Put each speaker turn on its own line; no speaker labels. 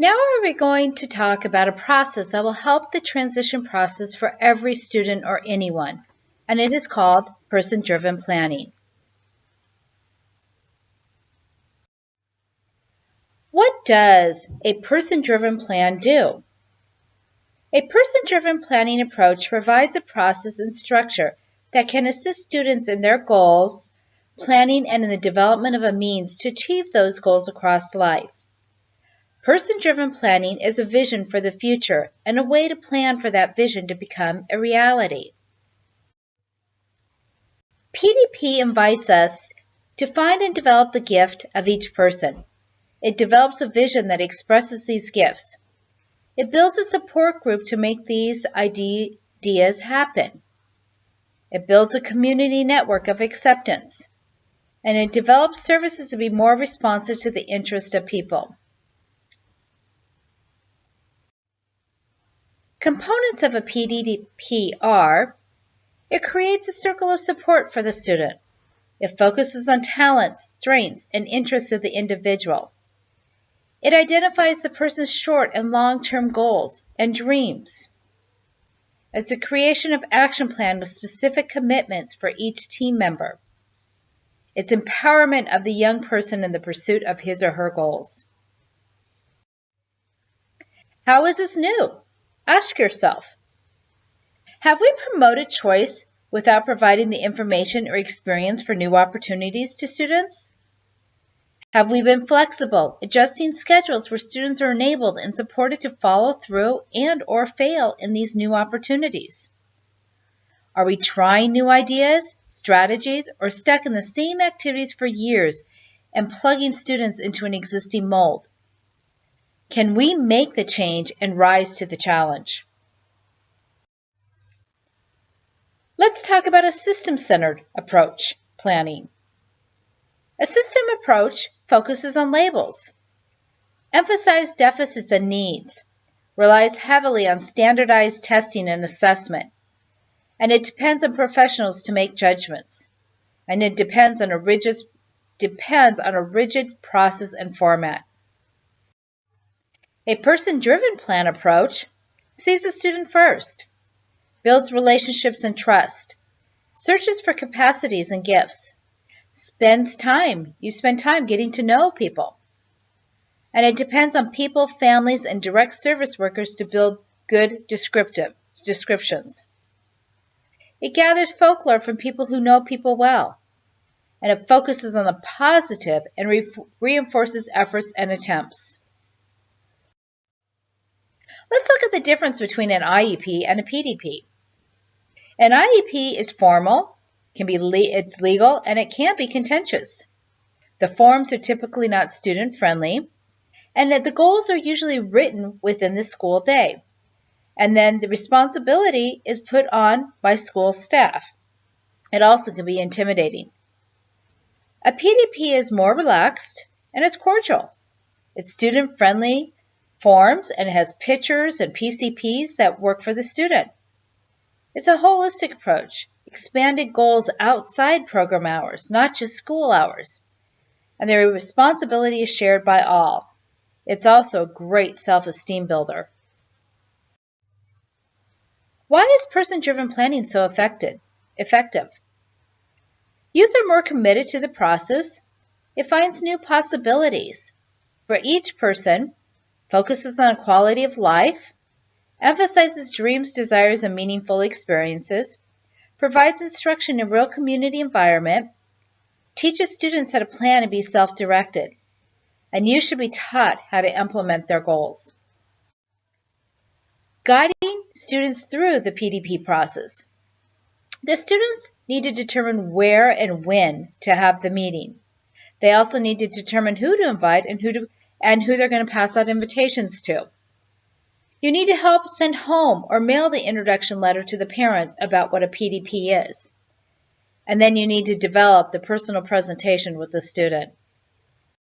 Now we're going to talk about a process that will help the transition process for every student or anyone, and it is called person-driven planning. What does a person-driven plan do? A person-driven planning approach provides a process and structure that can assist students in their goals, planning, and in the development of a means to achieve those goals across life. Person-driven planning is a vision for the future and a way to plan for that vision to become a reality. PDP invites us to find and develop the gift of each person. It develops a vision that expresses these gifts. It builds a support group to make these ideas happen. It builds a community network of acceptance. And it develops services to be more responsive to the interests of people. Components of a PDP are: it creates a circle of support for the student. It focuses on talents, strengths, and interests of the individual. It identifies the person's short and long-term goals and dreams. It's a creation of action plan with specific commitments for each team member. It's empowerment of the young person in the pursuit of his or her goals. How is this new? Ask yourself, have we promoted choice without providing the information or experience for new opportunities to students? Have we been flexible, adjusting schedules where students are enabled and supported to follow through and/or fail in these new opportunities? Are we trying new ideas, strategies, or stuck in the same activities for years and plugging students into an existing mold? Can we make the change and rise to the challenge? Let's talk about a system-centered approach planning. A system approach focuses on labels, emphasizes deficits and needs, relies heavily on standardized testing and assessment, and it depends on professionals to make judgments, and it depends on a rigid process and format. A person-driven plan approach sees the student first, builds relationships and trust, searches for capacities and gifts, you spend time getting to know people. And it depends on people, families, and direct service workers to build good descriptions. It gathers folklore from people who know people well. And it focuses on the positive and reinforces efforts and attempts. Let's look at the difference between an IEP and a PDP. An IEP is formal, it's legal, and it can be contentious. The forms are typically not student-friendly, and the goals are usually written within the school day. And then the responsibility is put on by school staff. It also can be intimidating. A PDP is more relaxed and it's cordial. It's student-friendly forms and it has pictures and PCPs that work for the student. It's a holistic approach, expanded goals outside program hours, not just school hours. And their responsibility is shared by all. It's also a great self-esteem builder. Why is person-driven planning so effective? Youth are more committed to the process. It finds new possibilities. For each person, focuses on quality of life, emphasizes dreams, desires, and meaningful experiences, provides instruction in a real community environment, teaches students how to plan and be self-directed, and you should be taught how to implement their goals. Guiding students through the PDP process. The students need to determine where and when to have the meeting. They also need to determine who to invite and who they're going to pass out invitations to. You need to help send home or mail the introduction letter to the parents about what a PDP is. And then you need to develop the personal presentation with the student.